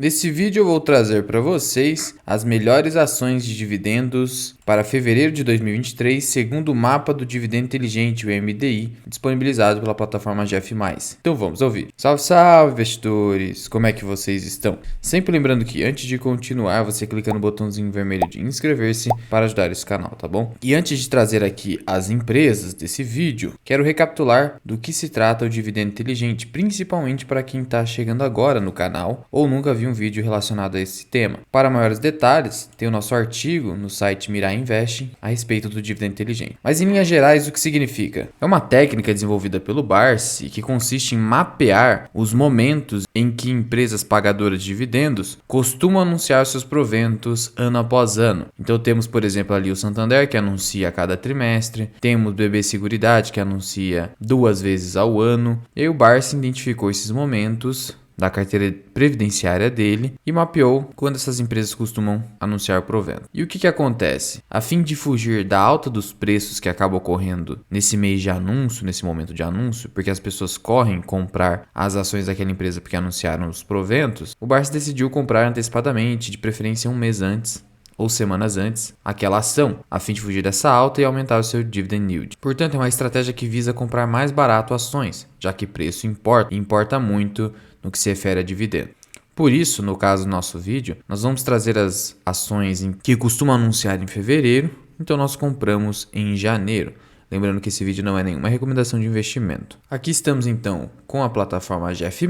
Nesse vídeo eu vou trazer para vocês as melhores ações de dividendos para fevereiro de 2023, segundo o mapa do dividendo inteligente, o MDI, disponibilizado pela plataforma GF+. Então vamos ouvir. Salve, salve, investidores! Como é que vocês estão? Sempre lembrando que antes de continuar, você clica no botãozinho vermelho de inscrever-se para ajudar esse canal, tá bom? E antes de trazer aqui as empresas desse vídeo, quero recapitular do que se trata o dividendo inteligente, principalmente para quem está chegando agora no canal ou nunca viu um vídeo relacionado a esse tema. Para maiores detalhes, tem o nosso artigo no site Mirai Invest a respeito do dividendo inteligente. Mas em linhas gerais, o que significa? É uma técnica desenvolvida pelo Barsi que consiste em mapear os momentos em que empresas pagadoras de dividendos costumam anunciar seus proventos ano após ano. Então temos, por exemplo, ali o Santander, que anuncia a cada trimestre, temos o BB Seguridade, que anuncia 2 vezes ao ano, e aí o Barsi identificou esses momentos da carteira previdenciária dele e mapeou quando essas empresas costumam anunciar o provento. E o que acontece? A fim de fugir da alta dos preços que acaba ocorrendo nesse mês de anúncio, nesse momento de anúncio, porque as pessoas correm comprar as ações daquela empresa porque anunciaram os proventos, o Barsi decidiu comprar antecipadamente, de preferência um mês antes ou semanas antes, aquela ação, a fim de fugir dessa alta e aumentar o seu dividend yield. Portanto, é uma estratégia que visa comprar mais barato ações, já que preço importa, e importa muito no que se refere a dividendo. Por isso, no caso do nosso vídeo, nós vamos trazer as ações que costumam anunciar em fevereiro, então nós compramos em janeiro. Lembrando que esse vídeo não é nenhuma recomendação de investimento. Aqui estamos então com a plataforma GF+,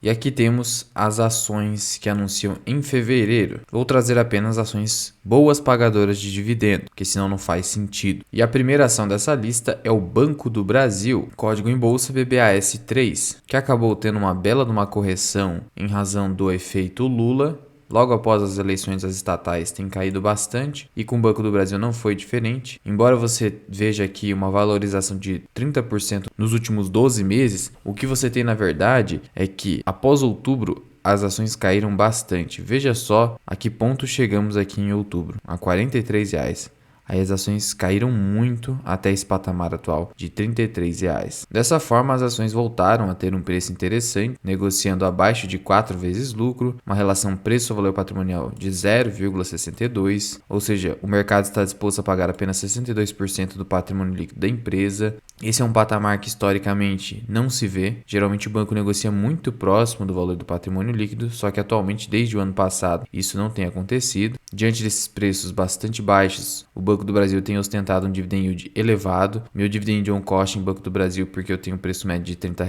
e aqui temos as ações que anunciam em fevereiro. Vou trazer apenas ações boas pagadoras de dividendo, porque senão não faz sentido. E a primeira ação dessa lista é o Banco do Brasil, código em bolsa BBAS3, que acabou tendo uma bela de uma correção em razão do efeito Lula. Logo após as eleições, as estatais têm caído bastante e com o Banco do Brasil não foi diferente. Embora você veja aqui uma valorização de 30% nos últimos 12 meses, o que você tem na verdade é que após outubro as ações caíram bastante. Veja só a que ponto chegamos aqui em outubro, a R$ 43. Aí as ações caíram muito até esse patamar atual de R$ 33. Dessa forma, as ações voltaram a ter um preço interessante, negociando abaixo de 4 vezes lucro, uma relação preço-valor patrimonial de 0,62, ou seja, o mercado está disposto a pagar apenas 62% do patrimônio líquido da empresa. Esse é um patamar que historicamente não se vê. Geralmente o banco negocia muito próximo do valor do patrimônio líquido, só que atualmente, desde o ano passado, isso não tem acontecido. Diante desses preços bastante baixos, o Banco do Brasil tem ostentado um dividend yield elevado. Meu dividend yield on cost em Banco do Brasil, porque eu tenho um preço médio de R$ 30,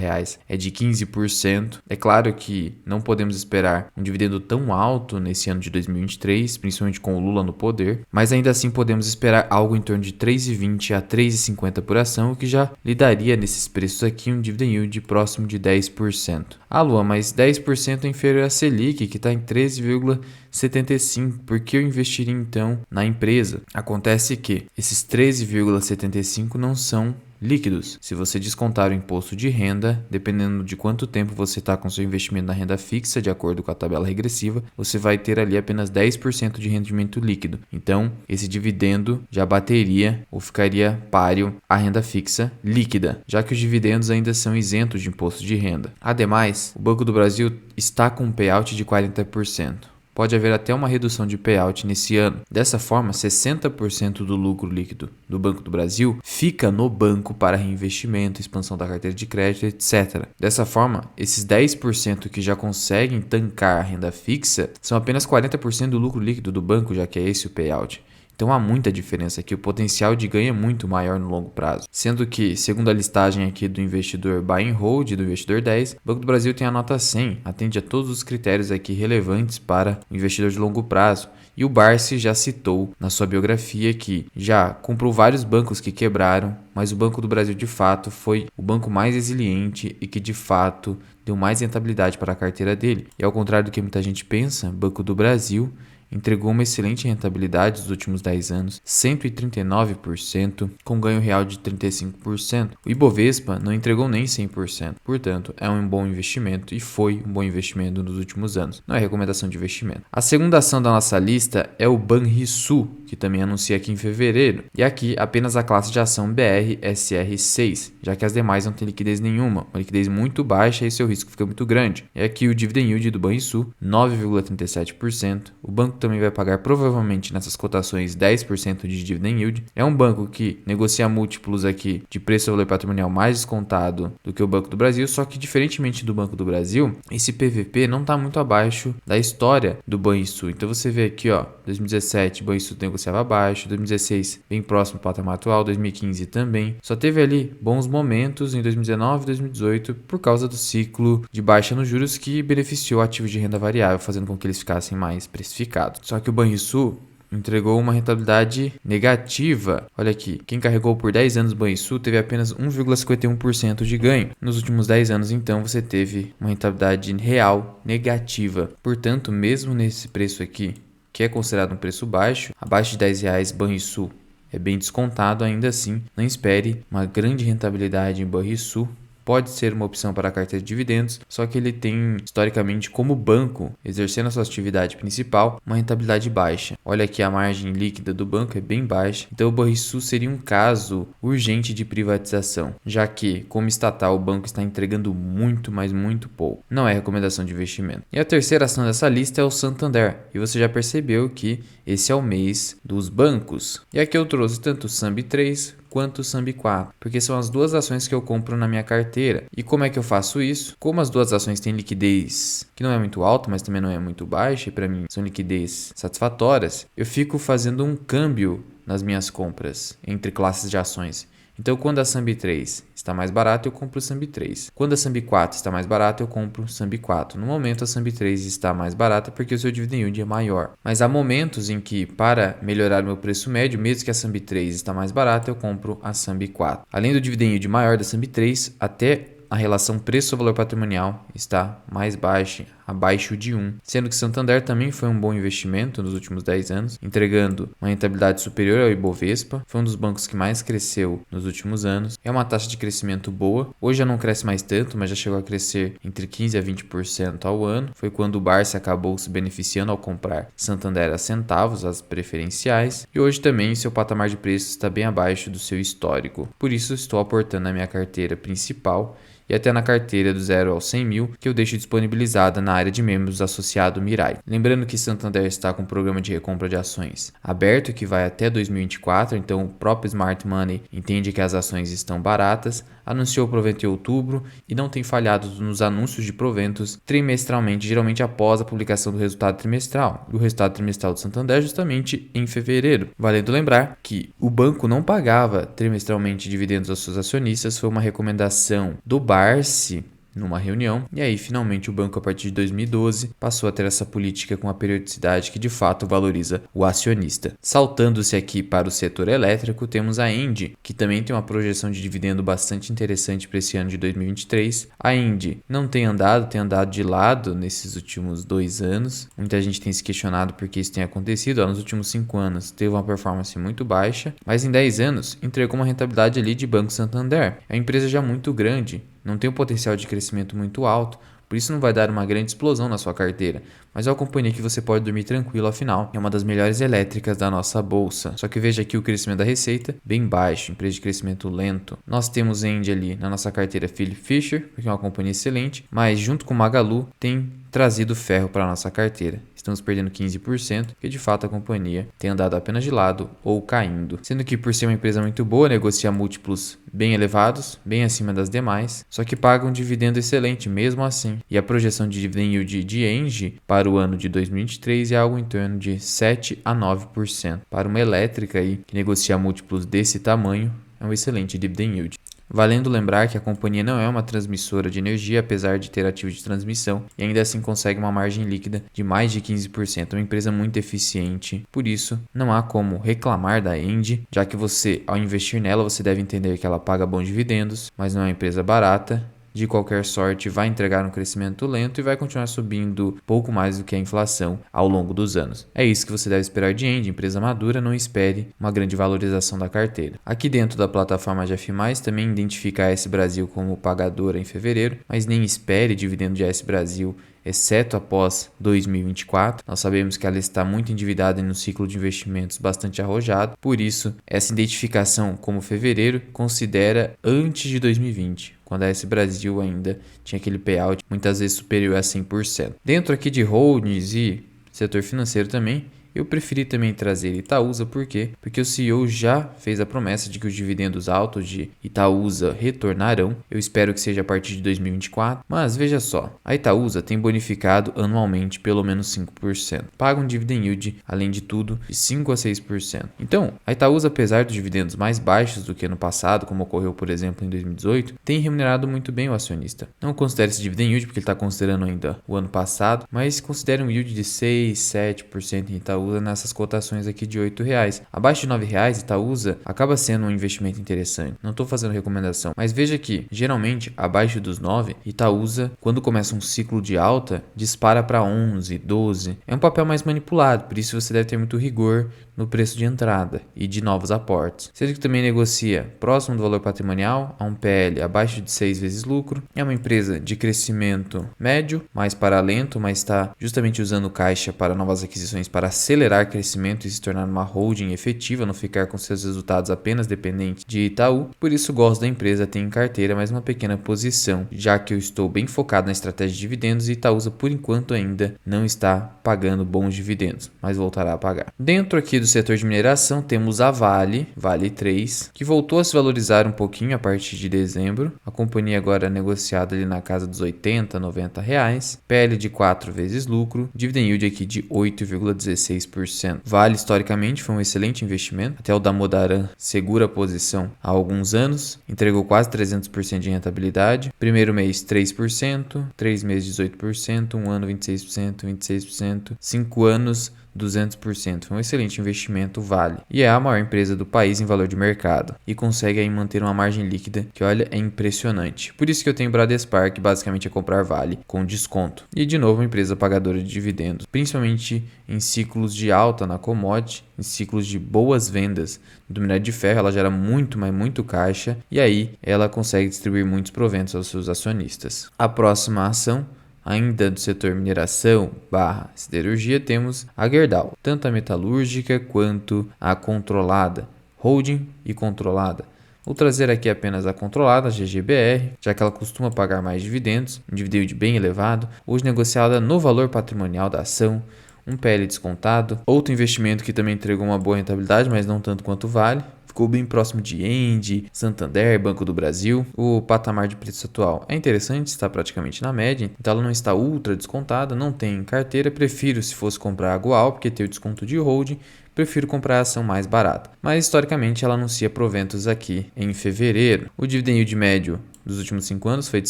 é de 15%. É claro que não podemos esperar um dividendo tão alto nesse ano de 2023, principalmente com o Lula no poder, mas ainda assim podemos esperar algo em torno de 3,20 a 3,50 por ação, o que já lhe daria nesses preços aqui um dividend yield próximo de 10%. Ah, Luan, mas 10% é inferior à Selic, que está em 13,75%. Por que eu investiria então na empresa? Acontece que esses 13,75% não são líquidos. Se você descontar o imposto de renda, dependendo de quanto tempo você está com seu investimento na renda fixa, de acordo com a tabela regressiva, você vai ter ali apenas 10% de rendimento líquido. Então, esse dividendo já bateria ou ficaria páreo à renda fixa líquida, já que os dividendos ainda são isentos de imposto de renda. Ademais, o Banco do Brasil está com um payout de 40%. Pode haver até uma redução de payout nesse ano. Dessa forma, 60% do lucro líquido do Banco do Brasil fica no banco para reinvestimento, expansão da carteira de crédito, etc. Dessa forma, esses 10% que já conseguem tancar a renda fixa são apenas 40% do lucro líquido do banco, já que é esse o payout. Então há muita diferença aqui, o potencial de ganho é muito maior no longo prazo. Sendo que, segundo a listagem aqui do investidor Buy and Hold, do investidor 10, o Banco do Brasil tem a nota 100, atende a todos os critérios aqui relevantes para o investidor de longo prazo. E o Barsi já citou na sua biografia que já comprou vários bancos que quebraram, mas o Banco do Brasil de fato foi o banco mais resiliente e que de fato deu mais rentabilidade para a carteira dele. E ao contrário do que muita gente pensa, Banco do Brasil entregou uma excelente rentabilidade dos últimos 10 anos, 139%, com ganho real de 35%. O Ibovespa não entregou nem 100%, portanto, é um bom investimento e foi um bom investimento nos últimos anos. Não é recomendação de investimento. A segunda ação da nossa lista é o Banrisul, que também anuncia aqui em fevereiro, e aqui apenas a classe de ação BRSR6, já que as demais não têm liquidez nenhuma, uma liquidez muito baixa e seu risco fica muito grande. E aqui o dividend yield do Banrisul, 9,37%. O banco também vai pagar provavelmente nessas cotações 10% de dividend yield. É um banco que negocia múltiplos aqui de preço a valor patrimonial mais descontado do que o Banco do Brasil, só que diferentemente do Banco do Brasil, esse PVP não está muito abaixo da história do Banrisul. Então você vê aqui, 2017 o Banrisul negociava abaixo, 2016 bem próximo do patamar atual, 2015 também. Só teve ali bons momentos em 2019 e 2018 por causa do ciclo de baixa nos juros que beneficiou ativos de renda variável, fazendo com que eles ficassem mais precificados. Só que o Banrisul entregou uma rentabilidade negativa. Olha aqui, quem carregou por 10 anos o Banrisul teve apenas 1,51% de ganho. Nos últimos 10 anos, então, você teve uma rentabilidade real negativa. Portanto, mesmo nesse preço aqui, que é considerado um preço baixo, abaixo de R$10, Banrisul é bem descontado, ainda assim, não espere uma grande rentabilidade em Banrisul. Pode ser uma opção para a carteira de dividendos, só que ele tem, historicamente, como banco, exercendo a sua atividade principal, uma rentabilidade baixa. Olha aqui, a margem líquida do banco é bem baixa, então o Banrisul seria um caso urgente de privatização, já que, como estatal, o banco está entregando muito, mas muito pouco. Não é recomendação de investimento. E a terceira ação dessa lista é o Santander, e você já percebeu que esse é o mês dos bancos. E aqui eu trouxe tanto o SAMB3 quanto o SAMB4, porque são as duas ações que eu compro na minha carteira. E como é que eu faço isso? Como as duas ações têm liquidez que não é muito alta, mas também não é muito baixa, e para mim são liquidez satisfatórias, eu fico fazendo um câmbio nas minhas compras entre classes de ações. Então, quando a SAMB3 está mais barata, eu compro o SAMB3. Quando a SAMB4 está mais barata, eu compro o SAMB4. No momento, a SAMB3 está mais barata porque o seu dividend yield é maior. Mas há momentos em que, para melhorar o meu preço médio, mesmo que a SAMB3 está mais barata, eu compro a SAMB4. Além do dividend yield maior da SAMB3, até a relação preço-valor patrimonial está mais baixa, abaixo de 1, sendo que Santander também foi um bom investimento nos últimos 10 anos, entregando uma rentabilidade superior ao Ibovespa, foi um dos bancos que mais cresceu nos últimos anos, é uma taxa de crescimento boa, hoje já não cresce mais tanto, mas já chegou a crescer entre 15% a 20% ao ano, foi quando o Barça acabou se beneficiando ao comprar Santander a centavos, as preferenciais, e hoje também seu patamar de preços está bem abaixo do seu histórico, por isso estou aportando na minha carteira principal e até na carteira do 0 ao 100 mil, que eu deixo disponibilizada na área de membros associado Mirai. Lembrando que Santander está com um programa de recompra de ações aberto que vai até 2024, então o próprio Smart Money entende que as ações estão baratas, anunciou o provento em outubro e não tem falhado nos anúncios de proventos trimestralmente, geralmente após a publicação do resultado trimestral. E o resultado trimestral do Santander justamente em fevereiro. Valendo lembrar que o banco não pagava trimestralmente dividendos aos seus acionistas, foi uma recomendação do Barsi numa reunião, e aí finalmente o banco a partir de 2012 passou a ter essa política com a periodicidade que de fato valoriza o acionista. Saltando-se aqui para o setor elétrico, temos a ENGIE, que também tem uma projeção de dividendo bastante interessante para esse ano de 2023. A ENGIE não tem andado de lado nesses últimos 2 anos, muita gente tem se questionado por que isso tem acontecido. Nos últimos 5 anos teve uma performance muito baixa, mas em 10 anos entregou uma rentabilidade ali de Banco Santander. É uma empresa já muito grande, não tem um potencial de crescimento muito alto, por isso não vai dar uma grande explosão na sua carteira, mas é uma companhia que você pode dormir tranquilo, afinal é uma das melhores elétricas da nossa bolsa. Só que veja aqui o crescimento da receita bem baixo, empresa de crescimento lento. Nós temos ENGIE ali na nossa carteira Philip Fisher, porque é uma companhia excelente, mas junto com Magalu tem trazido ferro para a nossa carteira. Estamos perdendo 15%, porque de fato a companhia tem andado apenas de lado ou caindo. Sendo que por ser uma empresa muito boa, negocia múltiplos bem elevados, bem acima das demais, só que paga um dividendo excelente mesmo assim. E a projeção de dividend yield de ENGIE para o ano de 2023 é algo em torno de 7 a 9%. Para uma elétrica aí, que negocia múltiplos desse tamanho, é um excelente dividend yield. Valendo lembrar que a companhia não é uma transmissora de energia, apesar de ter ativos de transmissão, e ainda assim consegue uma margem líquida de mais de 15%, uma empresa muito eficiente. Por isso, não há como reclamar da ENGIE, já que você, ao investir nela, você deve entender que ela paga bons dividendos, mas não é uma empresa barata, de qualquer sorte vai entregar um crescimento lento e vai continuar subindo pouco mais do que a inflação ao longo dos anos. É isso que você deve esperar de Engie, empresa madura, não espere uma grande valorização da carteira. Aqui dentro da plataforma GF+, também identifica a AS Brasil como pagadora em fevereiro, mas nem espere dividendo de AS Brasil, exceto após 2024. Nós sabemos que ela está muito endividada em um ciclo de investimentos bastante arrojado, por isso essa identificação como fevereiro considera antes de 2020, quando a AS Brasil ainda tinha aquele payout muitas vezes superior a 100%. Dentro aqui de holdings e setor financeiro também, eu preferi também trazer Itaúsa, por quê? Porque o CEO já fez a promessa de que os dividendos altos de Itaúsa retornarão. Eu espero que seja a partir de 2024, mas veja só, a Itaúsa tem bonificado anualmente pelo menos 5%. Paga um dividend yield, além de tudo, de 5 a 6%. Então, a Itaúsa, apesar dos dividendos mais baixos do que ano passado, como ocorreu, por exemplo, em 2018, tem remunerado muito bem o acionista. Não considere esse dividend yield, porque ele está considerando ainda o ano passado, mas considere um yield de 6, 7% em Itaúsa nessas cotações aqui de R$8. Abaixo de R$9, Itaúsa acaba sendo um investimento interessante. Não estou fazendo recomendação, mas veja que, geralmente, abaixo dos 9, Itaúsa, quando começa um ciclo de alta, dispara para 11, 12. É um papel mais manipulado, por isso você deve ter muito rigor no preço de entrada e de novos aportes. Seja que também negocia próximo do valor patrimonial, a um PL abaixo de 6 vezes lucro. É uma empresa de crescimento médio, mais para lento, mas está justamente usando caixa para novas aquisições para acelerar crescimento e se tornar uma holding efetiva, não ficar com seus resultados apenas dependentes de Itaú. Por isso gosto da empresa, tenho em carteira mais uma pequena posição, já que eu estou bem focado na estratégia de dividendos e Itaúsa por enquanto ainda não está pagando bons dividendos, mas voltará a pagar. Dentro aqui do setor de mineração temos a Vale 3, que voltou a se valorizar um pouquinho a partir de dezembro. A companhia agora é negociada ali na casa dos R$80, R$90, PL de 4 vezes lucro, dividend yield aqui de 8,16%. Vale historicamente foi um excelente investimento, até o Damodaran segura a posição há alguns anos, entregou quase 300% de rentabilidade, primeiro mês 3%, 3 meses 18%, um ano 26%, 5 anos 200%. Foi um excelente investimento, Vale. E é a maior empresa do país em valor de mercado. E consegue aí manter uma margem líquida que, olha, é impressionante. Por isso que eu tenho Bradespar, que basicamente é comprar Vale com desconto. E, de novo, uma empresa pagadora de dividendos. Principalmente em ciclos de alta na commodity, em ciclos de boas vendas do minério de ferro, ela gera muito, mas muito caixa. E aí, ela consegue distribuir muitos proventos aos seus acionistas. A próxima ação, ainda do setor mineração / siderurgia, temos a Gerdau, tanto a metalúrgica quanto a controlada, holding e controlada. Vou trazer aqui apenas a controlada, a GGBR, já que ela costuma pagar mais dividendos, um dividend bem elevado, hoje negociada no valor patrimonial da ação, um PL descontado, outro investimento que também entregou uma boa rentabilidade, mas não tanto quanto Vale. Ficou bem próximo de Engie, Santander, Banco do Brasil. O patamar de preço atual é interessante, está praticamente na média, então ela não está ultra descontada, não tem carteira. Prefiro, se fosse comprar a Goal, porque tem o desconto de holding, prefiro comprar a ação mais barata. Mas historicamente ela anuncia proventos aqui em fevereiro. O dividend yield médio dos últimos 5 anos foi de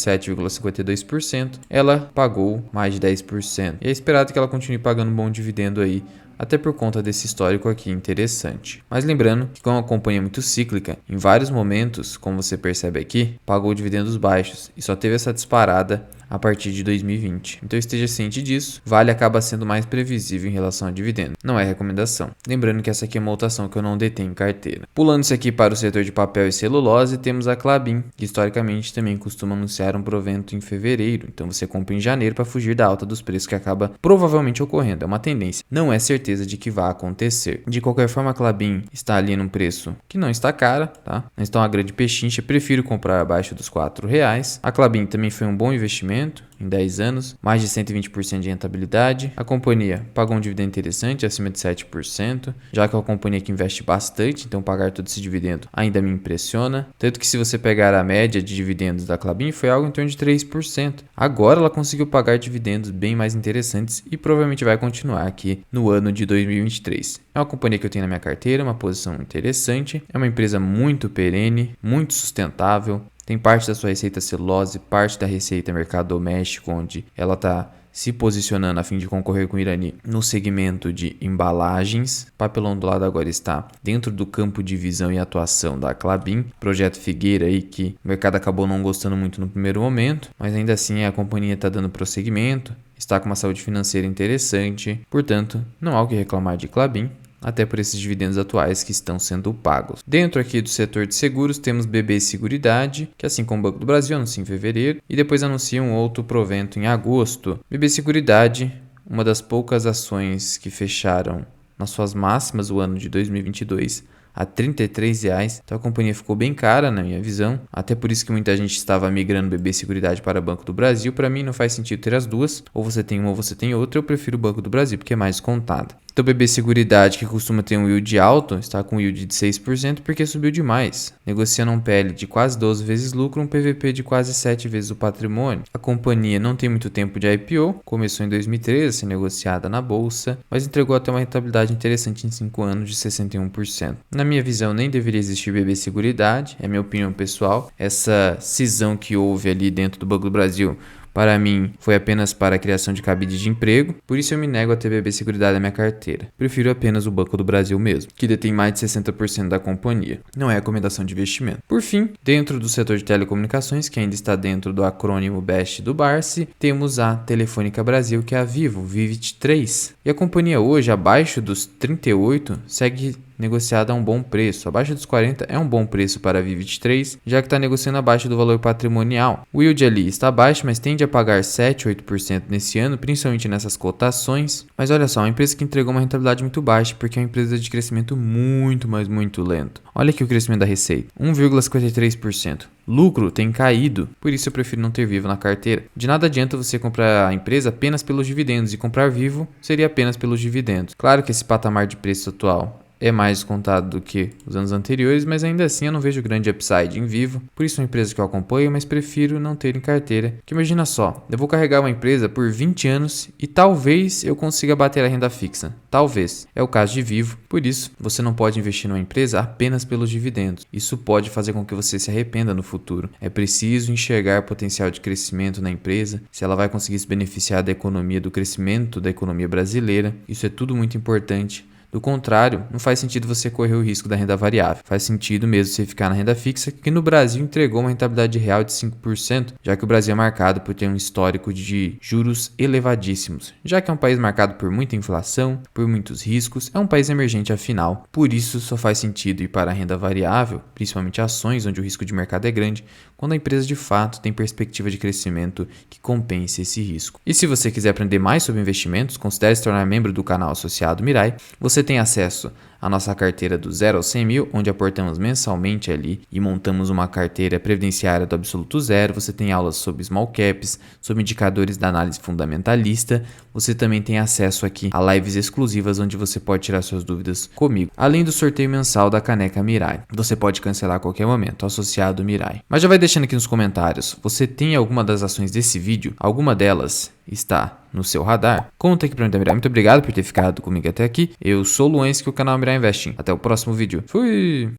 7,52%. Ela pagou mais de 10%. E é esperado que ela continue pagando um bom dividendo aí, até por conta desse histórico aqui interessante. Mas lembrando que, como a companhia é muito cíclica, em vários momentos, como você percebe aqui, pagou dividendos baixos e só teve essa disparada a partir de 2020. Então esteja ciente disso. Vale acaba sendo mais previsível em relação a dividendo. Não é recomendação. Lembrando que essa aqui é uma lotação que eu não detenho em carteira. Pulando isso aqui para o setor de papel e celulose, temos a Klabin, que historicamente também costuma anunciar um provento em fevereiro. Então você compra em janeiro para fugir da alta dos preços que acaba provavelmente ocorrendo. É uma tendência. Não é certeza de que vai acontecer. De qualquer forma, a Klabin está ali num preço que não está cara, tá? Não está uma grande pechincha. Prefiro comprar abaixo dos R$4. A Klabin também foi um bom investimento em 10 anos, mais de 120% de rentabilidade. A companhia pagou um dividendo interessante, acima de 7%, já que é uma companhia que investe bastante, então pagar todo esse dividendo ainda me impressiona. Tanto que se você pegar a média de dividendos da Klabin, foi algo em torno de 3%. Agora ela conseguiu pagar dividendos bem mais interessantes e provavelmente vai continuar aqui no ano de 2023. É uma companhia que eu tenho na minha carteira, uma posição interessante, é uma empresa muito perene, muito sustentável. Tem parte da sua receita celulose, parte da receita mercado doméstico, onde ela está se posicionando a fim de concorrer com o Irani no segmento de embalagens. Papelão do lado agora está dentro do campo de visão e atuação da Klabin, projeto Figueira aí que o mercado acabou não gostando muito no primeiro momento, mas ainda assim a companhia está dando prosseguimento, está com uma saúde financeira interessante, portanto não há o que reclamar de Klabin, até por esses dividendos atuais que estão sendo pagos. Dentro aqui do setor de seguros temos BB Seguridade, que assim como o Banco do Brasil anuncia em fevereiro e depois anuncia um outro provento em agosto. BB Seguridade, uma das poucas ações que fecharam nas suas máximas o ano de 2022 a R$ 33,00, então a companhia ficou bem cara na minha visão, até por isso que muita gente estava migrando BB Seguridade para Banco do Brasil. Para mim não faz sentido ter as duas, ou você tem uma ou você tem outra, eu prefiro o Banco do Brasil porque é mais descontado. Então BB Seguridade, que costuma ter um yield alto, está com um yield de 6% porque subiu demais, negociando um PL de quase 12 vezes lucro, um PVP de quase 7 vezes o patrimônio. A companhia não tem muito tempo de IPO, começou em 2013 a ser negociada na bolsa, mas entregou até uma rentabilidade interessante em 5 anos de 61%. Na minha visão, nem deveria existir BB Seguridade, é minha opinião pessoal. Essa cisão que houve ali dentro do Banco do Brasil, para mim, foi apenas para a criação de cabide de emprego, por isso eu me nego a ter BB Seguridade na minha carteira. Prefiro apenas o Banco do Brasil mesmo, que detém mais de 60% da companhia. Não é recomendação de investimento. Por fim, dentro do setor de telecomunicações, que ainda está dentro do acrônimo BEST do Barsi, temos a Telefônica Brasil, que é a Vivo, Vivit 3. E a companhia hoje, abaixo dos 38, segue negociada a um bom preço. Abaixo dos 40 é um bom preço para a Vivit 3, já que está negociando abaixo do valor patrimonial. O yield ali está baixo, mas tende a pagar 7, 8% nesse ano, principalmente nessas cotações. Mas olha só, uma empresa que entregou uma rentabilidade muito baixa, porque é uma empresa de crescimento muito, mas muito lento. Olha aqui o crescimento da receita, 1,53%. Lucro tem caído, por isso eu prefiro não ter Vivo na carteira. De nada adianta você comprar a empresa apenas pelos dividendos, e comprar Vivo seria apenas pelos dividendos. Claro que esse patamar de preço atual é mais descontado do que os anos anteriores, mas ainda assim eu não vejo grande upside em Vivo, por isso é uma empresa que eu acompanho, mas prefiro não ter em carteira. Que imagina só, eu vou carregar uma empresa por 20 anos e talvez eu consiga bater a renda fixa. Talvez. É o caso de Vivo, por isso você não pode investir numa empresa apenas pelos dividendos. Isso pode fazer com que você se arrependa no futuro. É preciso enxergar potencial de crescimento na empresa, se ela vai conseguir se beneficiar da economia, do crescimento da economia brasileira. Isso é tudo muito importante. Do contrário, não faz sentido você correr o risco da renda variável. Faz sentido mesmo você ficar na renda fixa, que no Brasil entregou uma rentabilidade real de 5%, já que o Brasil é marcado por ter um histórico de juros elevadíssimos. Já que é um país marcado por muita inflação, por muitos riscos, é um país emergente afinal. Por isso, só faz sentido ir para a renda variável, principalmente ações, onde o risco de mercado é grande, quando a empresa de fato tem perspectiva de crescimento que compense esse risco. E se você quiser aprender mais sobre investimentos, considere se tornar membro do canal associado Mirai. Você tem acesso à nossa carteira do 0 ao 100 mil, onde aportamos mensalmente ali e montamos uma carteira previdenciária do absoluto zero. Você tem aulas sobre small caps, sobre indicadores da análise fundamentalista. Você também tem acesso aqui a lives exclusivas, onde você pode tirar suas dúvidas comigo. Além do sorteio mensal da caneca Mirai. Você pode cancelar a qualquer momento, associado Mirai. Mas já vai deixando aqui nos comentários, você tem alguma das ações desse vídeo? Alguma delas está no seu radar? Conta aqui pra mim, Mirai. Muito obrigado por ter ficado comigo até aqui. Eu sou o Luens, que o canal Mirai Investing. Até o próximo vídeo. Fui!